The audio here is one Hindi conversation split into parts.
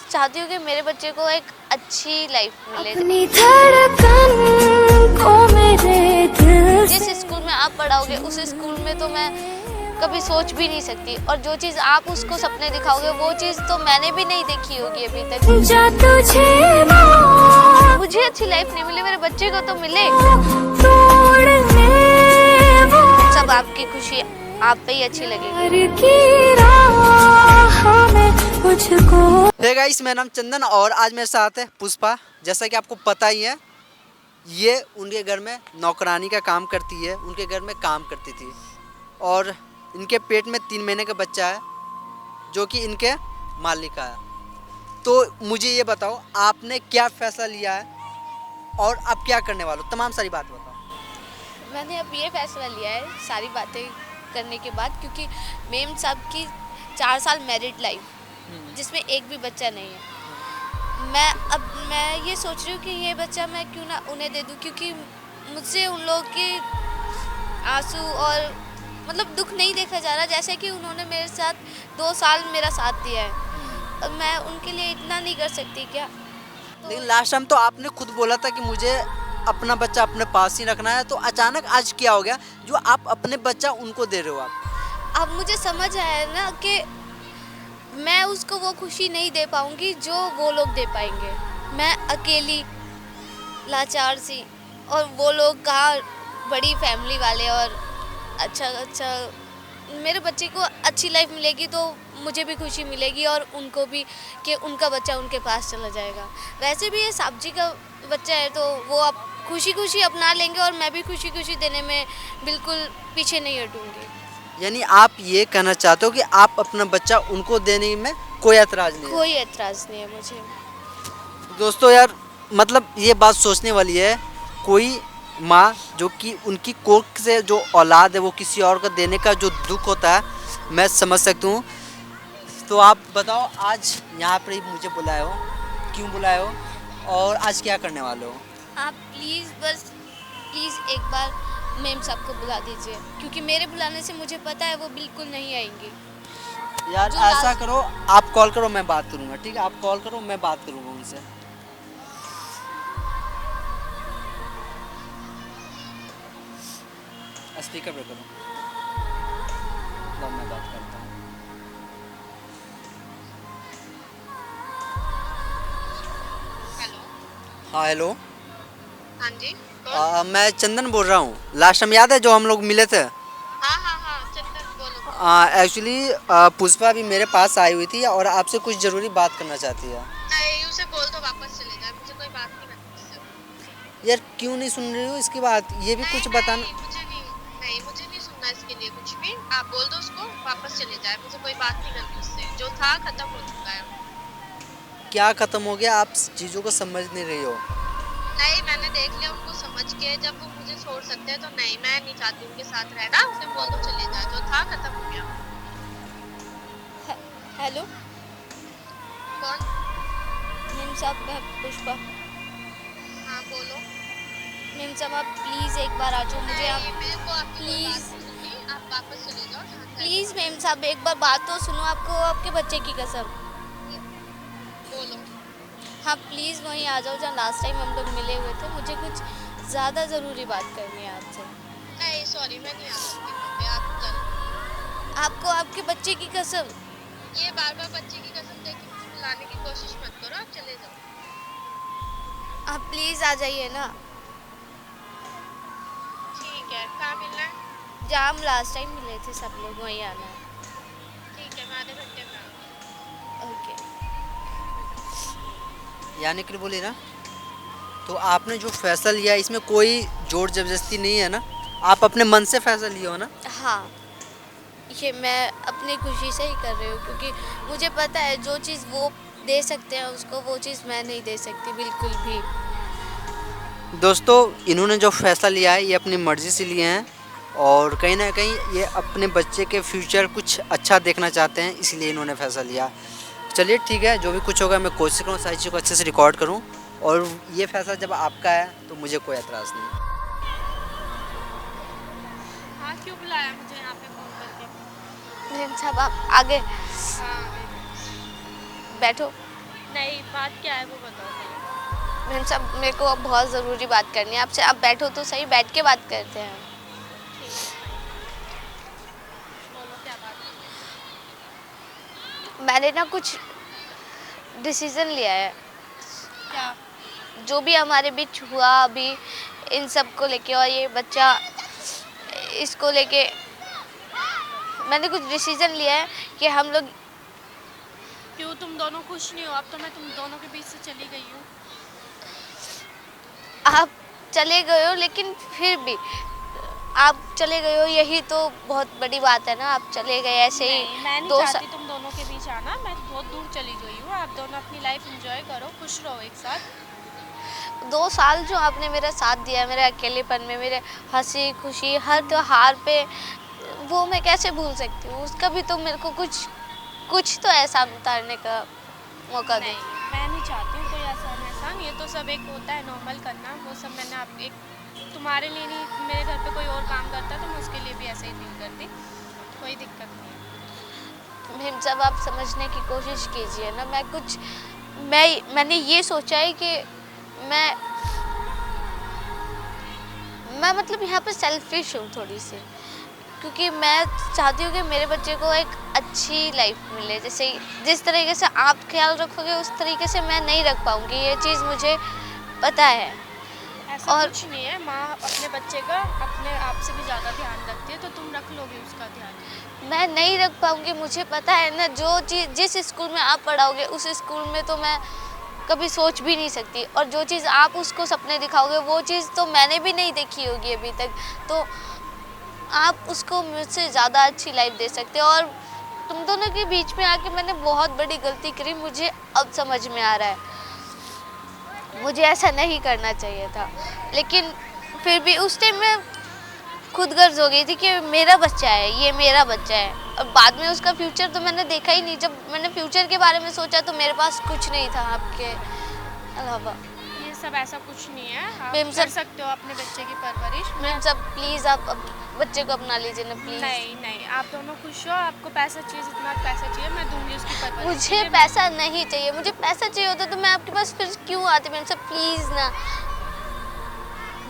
चाहती हूँ कि मेरे बच्चे को एक अच्छी लाइफ मिले। अपनी धड़कन को मेरे दिल से जिस स्कूल में आप पढ़ाओगे उस स्कूल में तो मैं कभी सोच भी नहीं सकती, और जो चीज़ आप उसको सपने दिखाओगे वो चीज़ तो मैंने भी नहीं देखी होगी अभी तक। जा तुझे मुझे अच्छी लाइफ नहीं मिली, मेरे बच्चे को तो मिले। तोड़ने वो सब आपकी खुशी आप पे ही अच्छी लगेगी। प्यार की राह में मुझको हे गाइस, मेरा नाम चंदन और आज मेरे साथ है पुष्पा। जैसा कि आपको पता ही है, ये उनके घर में नौकरानी का काम करती है, उनके घर में काम करती थी और इनके पेट में 3 महीने का बच्चा है जो कि इनके मालिक का है। तो मुझे ये बताओ, आपने क्या फ़ैसला लिया है और आप क्या करने वाले हो? तमाम सारी बात बताओ। मैंने अब ये फैसला लिया है सारी बातें करने के बाद, क्योंकि मेम साहब की 4 साल मैरिड लाइफ जिसमें एक भी बच्चा नहीं है। मैं ये सोच रही हूँ कि ये बच्चा मैं क्यों ना उन्हें दे दूँ, क्योंकि मुझसे उन लोगों के आंसू और मतलब दुख नहीं देखा जा रहा। जैसे कि उन्होंने मेरे साथ 2 साल मेरा साथ दिया है, अब मैं उनके लिए इतना नहीं कर सकती क्या? लेकिन लास्ट टाइम तो आपने खुद बोला था कि मुझे अपना बच्चा अपने पास ही रखना है, तो अचानक आज क्या हो गया जो आप अपने बच्चा उनको दे रहे हो? आप अब मुझे समझ आया ना कि मैं उसको वो खुशी नहीं दे पाऊंगी जो वो लोग दे पाएंगे। मैं अकेली लाचार सी, और वो लोग कहाँ बड़ी फैमिली वाले, और अच्छा मेरे बच्चे को अच्छी लाइफ मिलेगी तो मुझे भी खुशी मिलेगी और उनको भी कि उनका बच्चा उनके पास चला जाएगा। वैसे भी ये साहब जी का बच्चा है तो वो अब खुशी खुशी अपना लेंगे और मैं भी खुशी खुशी देने में बिल्कुल पीछे नहीं हटूंगी। यानी आप ये कहना चाहते हो कि आप अपना बच्चा उनको देने में कोई एतराज़ नहीं है? कोई एतराज़ नहीं है मुझे। दोस्तों यार, मतलब ये बात सोचने वाली है। कोई माँ जो कि उनकी कोख से जो औलाद है वो किसी और को देने का जो दुख होता है, मैं समझ सकता हूँ। तो आप बताओ, आज यहाँ पर मुझे बुलाए हो, क्यों बुलाए हो और आज क्या करने वाले हो? आप प्लीज़ एक बार मेम साहब को बुला दीजिए, क्योंकि मेरे बुलाने से मुझे पता है वो बिल्कुल नहीं आएंगी। यार जो ऐसा लास्ट- करो, आप कॉल करो, मैं बात करूँगा। ठीक है, आप कॉल करो, मैं बात करूँगा उनसे। स्पीकर पे करो, लो मैं बात करता हूँ। हेलो। हाँ हेलो। हाँ जी, कौन? मैं चंदन बोल रहा हूँ। लास्ट टाइम याद है जो हम लोग मिले थे? हाँ, चंदन बोलो। एक्चुअली पुष्पा भी मेरे पास आई हुई थी और आपसे कुछ ज़रूरी बात करना चाहती है। नहीं, उसे बोल दो वापस चले जाए, मुझे कोई बात नहीं करनी उससे। यार क्यों नहीं सुन रही हो इसकी बात? ये भी कुछ बताना। मुझे नहीं सुनना इसके लिए कुछ भी। आप बोल दो उसको वापस चले जाए, मुझे कोई बात नहीं करनी उससे। जो था खत्म हो चुका है। क्या ख़त्म हो गया? आप चीज़ों को समझ नहीं रही हो। नहीं, मैंने देख लिया उनको समझ के। जब वो मुझे छोड़ सकते हैं तो नहीं, मैं नहीं चाहती उनके साथ रहना। उसे बोल दो चले जाए, जो था खत्म हो गया। हेलो कौन? मेम साहब, मैं पुष्पा। हाँ बोलो। मेम साहब आप प्लीज़ एक बार आ जाओ, मुझे आप नहीं, मेरे को आपकी कोई बात प्लीज़ नहीं सुननी। आप वापस चले जाओ जहाँ से आए प्लीज़ मेम साहब एक बार बात तो सुनो, आपको आपके बच्चे की कसम। थे। बोलो। हाँ प्लीज़ वहीं आ जाओ जहाँ लास्ट टाइम हम लोग मिले हुए थे। मुझे कुछ ज़्यादा ज़रूरी बात करनी है आपसे। नहीं सॉरी, मैं नहीं आ सकती वहाँ पे। आप चलो। आपको आपके बच्चे की कसम। ये बार बार बच्चे की कसम दे के मुझे बुलाने की कोशिश मत करो। आप चले जाओ। आप प्लीज़ आ जाइए ना, ठीक है, कहाँ मिलना है? जहाँ हम लास्ट टाइम मिले थे सब लोग वहीं आना है। ठीक है, मैं आधे घंटे में आऊँगी। ओके। यानी कि बोली ना, तो आपने जो फैसला लिया है इसमें कोई जोर जबरदस्ती नहीं है ना? आप अपने मन से फैसला लिए हो ना? हाँ, ये मैं अपनी खुशी से ही कर रही हूँ, क्योंकि मुझे पता है जो चीज़ वो दे सकते हैं उसको वो चीज़ मैं नहीं दे सकती बिल्कुल भी। दोस्तों, इन्होंने जो फैसला लिया है ये अपनी मर्ज़ी से लिए हैं और कहीं ना कहीं ये अपने बच्चे के फ्यूचर कुछ अच्छा देखना चाहते हैं, इसलिए इन्होंने फैसला लिया। चलिए ठीक है, जो भी कुछ होगा मैं कोशिश करूँ सारी चीज़ों को अच्छे से रिकॉर्ड करूँ, और ये फैसला जब आपका है तो मुझे कोई एतराज़ नहीं। हाँ, क्यों बुलाया मुझे यहाँ पे फोन करके? मेम साहब आप आगे हाँ, बैठो। नहीं, बात क्या है वो बताओ पहले। मैम साहब मेरे को अब बहुत ज़रूरी बात करनी है आपसे, आप बैठो तो सही, बैठ के बात करते हैं। ठीक है, बोलो क्या बात है। मैंने ना कुछ डिसीज़न लिया है, क्या? जो भी हमारे बीच हुआ अभी इन सब को लेके और ये बच्चा इसको लेके मैंने कुछ डिसीज़न लिया है कि हम लोग क्यों तुम दोनों खुश नहीं हो? अब तो मैं तुम दोनों के बीच से चली गई हूँ। आप चले गए हो लेकिन फिर भी आप चले गए हो यही तो बहुत बड़ी बात है ना, आप चले गए ऐसे ही नहीं, मैं नहीं 2 चाहती तुम दोनों के बीच आना। मैं बहुत दूर चली गई हूँ। आप दोनों अपनी लाइफ एंजॉय करो, खुश रहो एक साथ। 2 साल जो आपने मेरा साथ दिया मेरे अकेलेपन में, मेरे हंसी खुशी हर त्योहार पे, वो मैं कैसे भूल सकती हूँ? उसका भी तो मेरे को कुछ तो एहसान उतारने का मौका दो। नहीं, मैं नहीं चाहती हूँ कोई एहसान एहसान। ये तो सब एक होता है नॉर्मल करना, वो सब मैंने आप एक तुम्हारे लिए नहीं, मेरे घर पे कोई और काम करता तो मैं उसके लिए भी ऐसे ही फील करती। कोई दिक्कत नहीं है। मैम जब आप समझने की कोशिश कीजिए ना, मैंने ये सोचा है कि मैं मतलब यहाँ पे सेल्फिश हूँ थोड़ी सी, क्योंकि मैं चाहती हूँ कि मेरे बच्चे को एक अच्छी लाइफ मिले। जैसे जिस तरीके से आप ख्याल रखोगे उस तरीके से मैं नहीं रख पाऊँगी, ये चीज़ मुझे पता है। ऐसा और कुछ नहीं है, माँ अपने बच्चे का अपने आप से भी ज़्यादा ध्यान रखती है, तो तुम रख लोगे उसका ध्यान। मैं नहीं रख पाऊँगी, मुझे पता है ना। जो चीज़ जिस स्कूल में आप पढ़ाओगे उस स्कूल में तो मैं कभी सोच भी नहीं सकती, और जो चीज़ आप उसको सपने दिखाओगे वो चीज़ तो मैंने भी नहीं देखी होगी अभी तक। तो आप उसको मुझसे ज़्यादा अच्छी लाइफ दे सकते हो। और तुम दोनों के बीच में आके मैंने बहुत बड़ी गलती करी, मुझे अब समझ में आ रहा है। मुझे ऐसा नहीं करना चाहिए था, लेकिन फिर भी उस टाइम मैं खुदगर्ज हो गई थी कि मेरा बच्चा है, ये मेरा बच्चा है। और बाद में उसका फ्यूचर तो मैंने देखा ही नहीं। जब मैंने फ्यूचर के बारे में सोचा तो मेरे पास कुछ नहीं था आपके अलावा। ये सब ऐसा कुछ नहीं है, आप मैम कर सब- सकते हो अपने बच्चे की परवरिश। मैम सब प्लीज़ आप बच्चे को अपना लीजिए ना प्लीज़। नहीं नहीं, आप दोनों खुश हो। आपको पैसा चाहिए, जितना पैसा चाहिए मैं दूंगी उसकी परवरिश के मुझे लिए। पैसा नहीं चाहिए, मुझे पैसा चाहिए होता तो मैं आपके पास फिर क्यों आती? मैम सब प्लीज़ ना।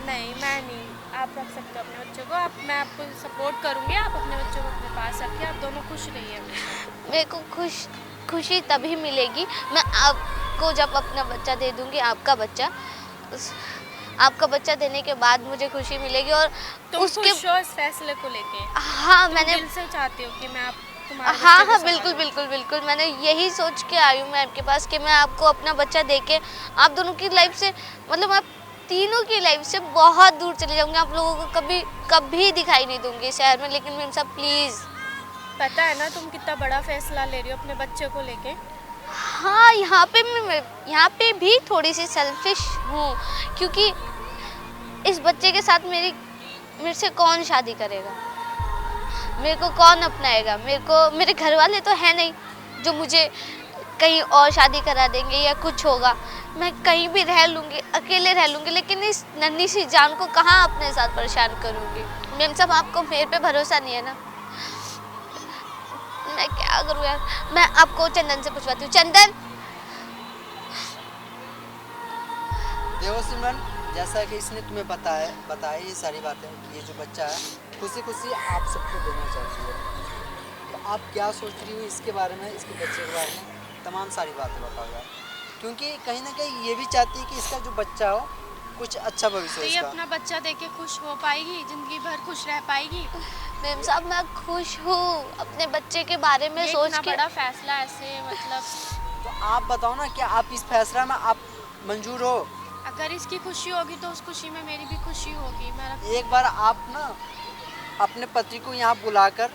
नहीं, मैं नहीं, आप रख सकते हो अपने बच्चे को। मैं आपको सपोर्ट करूंगी, आप अपने बच्चे को अपने पास रखिए। आप दोनों खुश रहिए। मेरे को खुशी तभी मिलेगी मैं आपको जब अपना बच्चा दे दूंगी, आपका बच्चा देने के बाद मुझे खुशी मिलेगी। और तुम उसके खुश हो इस फैसले को लेके? हाँ तुम मैंने दिल से चाहती हो कि मैं आप तुम्हारे हाँ बच्चे को हाँ संभालूं? बिल्कुल मैंने यही सोच के आई हूँ मैं आपके पास कि मैं आपको अपना बच्चा दे के आप दोनों की लाइफ से, मतलब आप तीनों की लाइफ से बहुत दूर चले जाऊंगी। आप लोगों को कभी दिखाई नहीं दूंगी शहर में। लेकिन मैम साहब प्लीज़। पता है ना तुम कितना बड़ा फैसला ले रही हो अपने बच्चे को लेके। हाँ यहाँ पे भी थोड़ी सी सेल्फिश हूँ, क्योंकि इस बच्चे के साथ मेरे से कौन शादी करेगा, मेरे को कौन अपनाएगा? मेरे घर वाले तो है नहीं जो मुझे कहीं और शादी करा देंगे या कुछ होगा। मैं कहीं भी रह लूँगी, अकेले रह लूँगी, लेकिन इस नन्ही सी जान को कहाँ अपने साथ परेशान करूँगी? मैम साहब आपको मेरे पे भरोसा नहीं है ना? मैं क्या करूँ यार? मैं आपको चंदन से पूछवाती हूँ। चंदन, देखो सिमरन, जैसा कि इसने तुम्हें बताया ये सारी बातें कि ये जो बच्चा है खुशी खुशी आप सबको देना चाहती है, तो आप क्या सोच रही हो इसके बारे में, इसके बच्चे के बारे में? तमाम सारी बातें बताओ यार, क्योंकि कहीं ना कहीं ये भी चाहती है कि इसका जो बच्चा हो कुछ अच्छा भविष्य तो हो ये इसका। अपना बच्चा देके खुश हो पाएगी? जिंदगी भर खुश रह पाएगी? मैम साहब मैं खुश हूँ अपने बच्चे के बारे में ये सोच इतना के। बड़ा फैसला ऐसे मतलब, तो आप बताओ ना, क्या आप इस फैसला में आप मंजूर हो? अगर इसकी खुशी होगी तो उस खुशी में मेरी भी खुशी होगी। मेरा एक बार आप ना अपने पति को यहाँ बुलाकर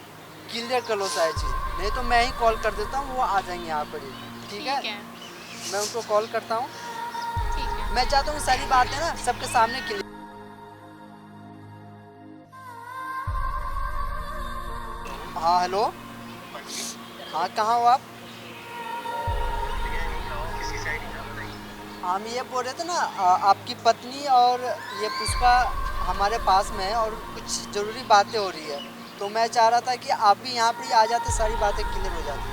क्लियर कर लो सारी चीज़, नहीं तो मैं ही कॉल कर देता हूँ, वो आ जाएंगे यहाँ पर ही। ठीक है, मैं उनको कॉल करता हूँ। ठीक है। मैं चाहता हूँ सारी बातें ना सबके सामने क्लियर। हाँ हेलो, हाँ कहाँ हो आप? हम ये बोल रहे थे ना, आपकी पत्नी और ये पुष्पा हमारे पास में है और कुछ ज़रूरी बातें हो रही है, तो मैं चाह रहा था कि आप भी यहाँ पर ही आ जाते, सारी बातें क्लियर हो जाती।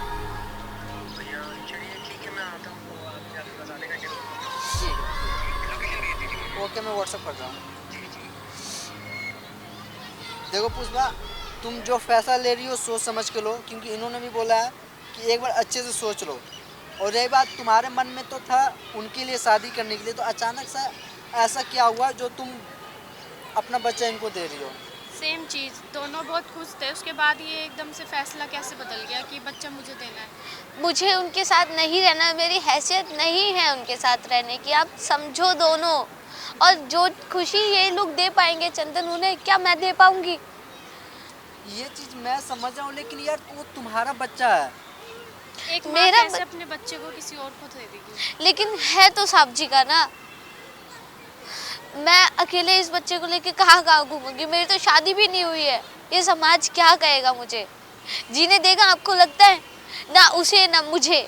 ओके मैं व्हाट्सअप कर रहा हूँ। देखो पुष्पा, तुम जो फैसला ले रही हो सोच समझ के लो, क्योंकि इन्होंने भी बोला है कि एक बार अच्छे से सोच लो। और रही बात, तुम्हारे मन में तो था उनके लिए शादी करने के लिए, तो अचानक से ऐसा क्या हुआ जो तुम अपना बच्चा इनको दे रही हो? सेम चीज़, दोनों बहुत खुश थे, उसके बाद ये एकदम से फैसला कैसे बदल गया कि बच्चा मुझे देना है। मुझे उनके साथ नहीं रहना, मेरी हैसियत नहीं है उनके साथ रहने की, आप समझो दोनों। और जो खुशी ये लोग दे पाएंगे चंदन, उन्हें क्या मैं दे पाऊंगी? ये चीज़ मैं समझ रहा हूँ, लेकिन यार वो तुम्हारा बच्चा है। एक माँ मेरा कैसे अपने बच्चे को किसी और को दे देगी? लेकिन है तो साहब जी का ना। मैं अकेले इस बच्चे को लेके कहाँ कहाँ घूमूंगी? मेरी तो शादी भी नहीं हुई है। ये समाज क्या कहेगा मुझे? जीने देगा आपको लगता है? ना उसे ना मुझे।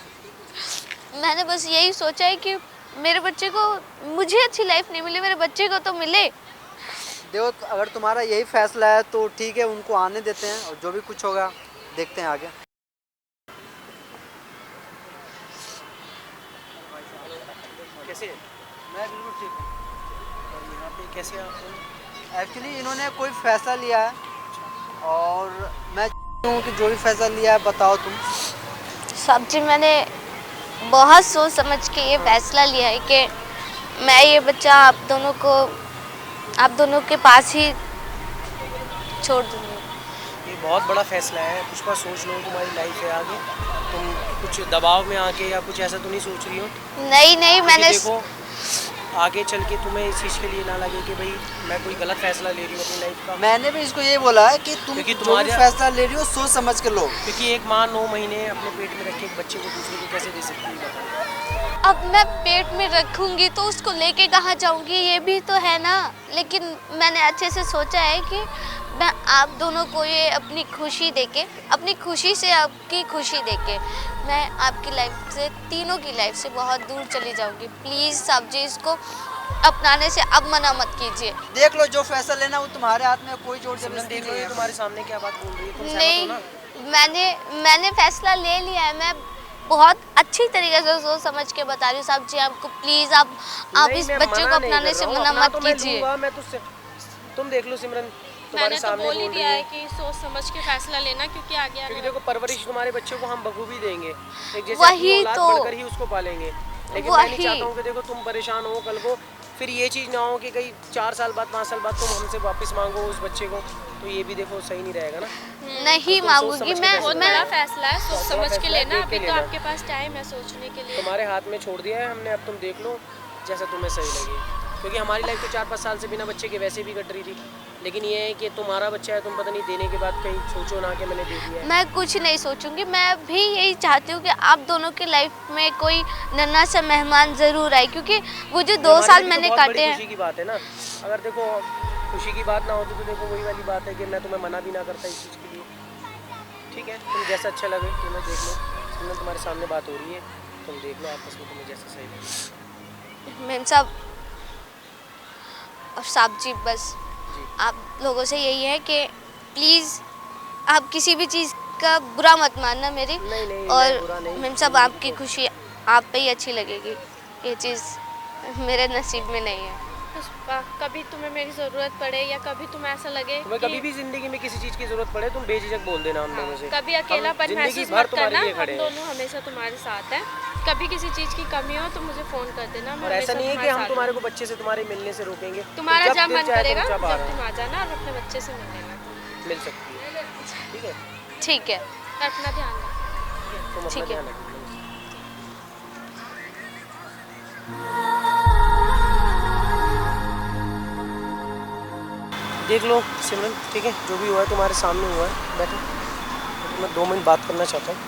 मैंने बस यही सोचा है कि मेरे बच्चे को, मुझे अच्छी लाइफ नहीं मिली, मेरे बच्चे को तो मिले। देखो, तो अगर तुम्हारा यही फैसला है तो ठीक है, उनको आने देते हैं, और जो भी कुछ होगा देखते हैं आगे। कैसे? मैं बिल्कुल ठीक हूँ। और यहाँ पे कैसे आप? एक्चुअली इन्होंने कोई फैसला लिया है, और मैं हूँ कि जो भी फैसला लिया है बताओ तुम। साहब जी, मैंने बहुत सोच समझ के ये फैसला लिया है कि मैं ये बच्चा आप दोनों के पास ही छोड़ दूँगी। ये बहुत बड़ा फैसला है पुष्पा, सोच लो, तुम्हारी लाइफ है आगे। तुम कुछ दबाव में आके या कुछ ऐसा तो नहीं सोच रही हो? नहीं नहीं, क्योंकि मैंने देखो, आगे चल के तुम्हें इस चीज़ के लिए ना लगे कि भाई मैं कोई गलत फैसला ले रही हूँ अपनी लाइफ का। मैंने भी इसको यही बोला है कि तुम क्योंकि जो भी तुम्हारे- फैसला ले रही हो सोच समझ के लो। क्योंकि एक माँ 9 महीने अपने पेट में रखे एक बच्चे को दूसरे को कैसे दे सकती है, बताओ? अब मैं पेट में रखूंगी तो उसको लेके कहाँ जाऊंगी, ये भी तो है ना। लेकिन मैंने अच्छे से सोचा है कि मैं आप दोनों को ये अपनी खुशी देके, अपनी खुशी से आपकी खुशी देके, मैं आपकी लाइफ से, तीनों की लाइफ से बहुत दूर चली जाऊंगी। प्लीज़ साहब जी, इसको अपनाने से अब मना मत कीजिए। देख लो, जो फैसला लेना वो तुम्हारे हाथ में, कोई जोर सिमरन जबरदस्ती देख लो, नहीं ये है। तुम्हारे सामने क्या बात बोल रही है, तुम सहमत नहीं, हो ना? मैंने फैसला ले लिया है। मैं बहुत अच्छी तरीके से सोच समझ के बता रही हूँ साहब जी आपको। प्लीज़ आप नहीं, इस मैं बच्चे को मना नहीं अपनाने कर से रहा हूँ, मना अपना मत तो मैं कीजिए। लूँगा, मैं तुझसे, तुम देख लो सिमरन, तुम्हारे मैंने तो सामने बोल ही बोल दिया रही है है। कि सोच समझ के फैसला लेना, क्योंकि आगे आने क्योंकि देखो, परवरिश तुम्हारे बच्चे को हम बखूबी देंगे, एक जैसे वही अपनी औलाद तो। बढ़कर ही उसको पालेंगे। लेकिन मैं नहीं वही। चाहता हूँ कि देखो तुम परेशान हो कल को, फिर ये चीज़ ना हो कि कहीं 4 साल बाद 5 साल बाद तुम हमसे वापस मांगो उस बच्चे को, तो ये भी देखो सही नहीं रहेगा ना। नहीं तुम सोच मांगूंगी समझ के मैं। फैसला बहुत लो। बड़ा फैसला है, सोच बड़ा समझ के फैसला है, लेना। देख के अभी तो लेना। आपके पास टाइम है सोचने के लिए। तुम्हारे हाथ में छोड़ दिया है हमने, अब तुम देख लो जैसा तुम्हें सही लगे। क्योंकि हमारी लाइफ तो 4-5 साल से बिना बच्चे के वैसे भी कट रही थी, लेकिन ये है कि तुम्हारा बच्चा है, तुम पता नहीं देने के बाद कहीं सोचो ना कि मैंने दे दिया है। मैं कुछ नहीं सोचूंगी। मैं भी यही चाहती हूँ कि आप दोनों की लाइफ में कोई नन्हा सा मेहमान ज़रूर आए, क्योंकि वो जो 2 हमारे साल लिए तो मैंने बहुत काटे बड़ी हैं। खुशी की बात है ना। अगर देखो खुशी की बात ना होती तो देखो वही वाली बात है कि मैं तुम्हें मना भी ना करता इस चीज़ के लिए। ठीक है, तुम जैसा अच्छा लगे तुम्हें देख लो, तुमने तुम्हारे सामने बात हो रही है, तुम देख लो आपस में तुम्हें जैसा सही लगे। मेम साहब और साहब जी, बस जी। आप लोगों से यही है कि प्लीज़ आप किसी भी चीज़ का बुरा मत मानना मेरी। नहीं, नहीं, मैं बुरा और नहीं, मेम साहब, मेरी आपकी खुशी आप पे ही अच्छी लगेगी। ये चीज़ मेरे नसीब में नहीं है। पुष्पा, कभी तुम्हें मेरी ज़रूरत पड़े या कभी तुम्हें ऐसा लगे तुम्हें कि कभी भी जिंदगी में किसी चीज़ की जरूरत पड़े तुम बेझिझक बोल देना हम लोगों से। कभी हम अकेलापन जिंदगी महसूस भर मत तुम्हारे करना, लिए खड़े हम हैं। दोनों हमेशा तुम्हारे साथ हैं। कभी किसी चीज़ की कमी हो तो मुझे फ़ोन कर देना। मैं और ऐसा हमेशा नहीं है कि तुम्हारे हम साथ तुम्हारे हूँ। को बच्चे से तुम्हारे मिलने से रोकेंगे। तुम्हारा जब जब दिल मन चाहे करेगा तुम जब जब आना, तुम आ जाना और अपने बच्चे से मिल लेना। मिल सकती है। ठीक है, ठीक है, और अपना ध्यान रखना। तुम अपना ठीक है। ध्यान रखो। देख लो सिमरन, ठीक है, जो भी हुआ है तुम्हारे सामने हुआ है, बैठो। तो मैं 2 मिनट बात करना चाहता हूँ।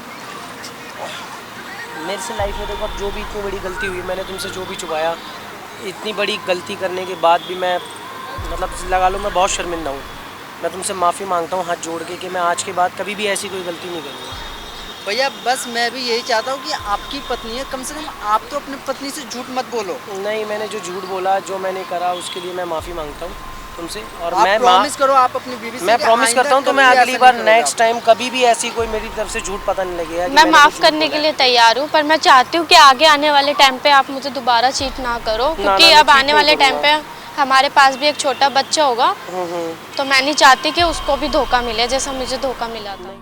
मेरे से लाइफ में देखो अब जो भी इतनी बड़ी गलती हुई, मैंने तुमसे जो भी छुपाया, इतनी बड़ी गलती करने के बाद भी मैं मतलब लगा लो मैं बहुत शर्मिंदा हूँ। मैं तुमसे माफ़ी मांगता हूँ हाथ जोड़ के कि मैं आज के बाद कभी भी ऐसी कोई गलती नहीं करूँगा। भैया बस मैं भी यही चाहता हूँ कि आपकी पत्नी है, कम से कम आप तो अपनी पत्नी से झूठ मत बोलो। नहीं, मैंने जो झूठ बोला, जो मैंने करा, उसके लिए मैं माफ़ी मांगता हूँ तुमसे। और आप मैं प्रॉमिस करो आप अपनी बीवी से मैं कि प्रॉमिस आइंदा करता हूँ तो कभी मैं भी अगली ऐसा बार नहीं करोगे नेक्स्ट टाइम कभी भी ऐसी कोई मेरी तरफ से झूठ पता नहीं लगेगा कि मैं मैंने माफ़ कुछ झूठ करने बोला के है। लिए तैयार हूँ, पर मैं चाहती हूँ कि आगे आने वाले टाइम पे आप मुझे दोबारा चीट ना करो, क्योंकि मैं अब cheat आने नहीं वाले टाइम करूँगा। पे हमारे पास भी एक छोटा बच्चा होगा, तो मैं नहीं चाहती कि उसको भी धोखा मिले जैसा मुझे धोखा मिला था।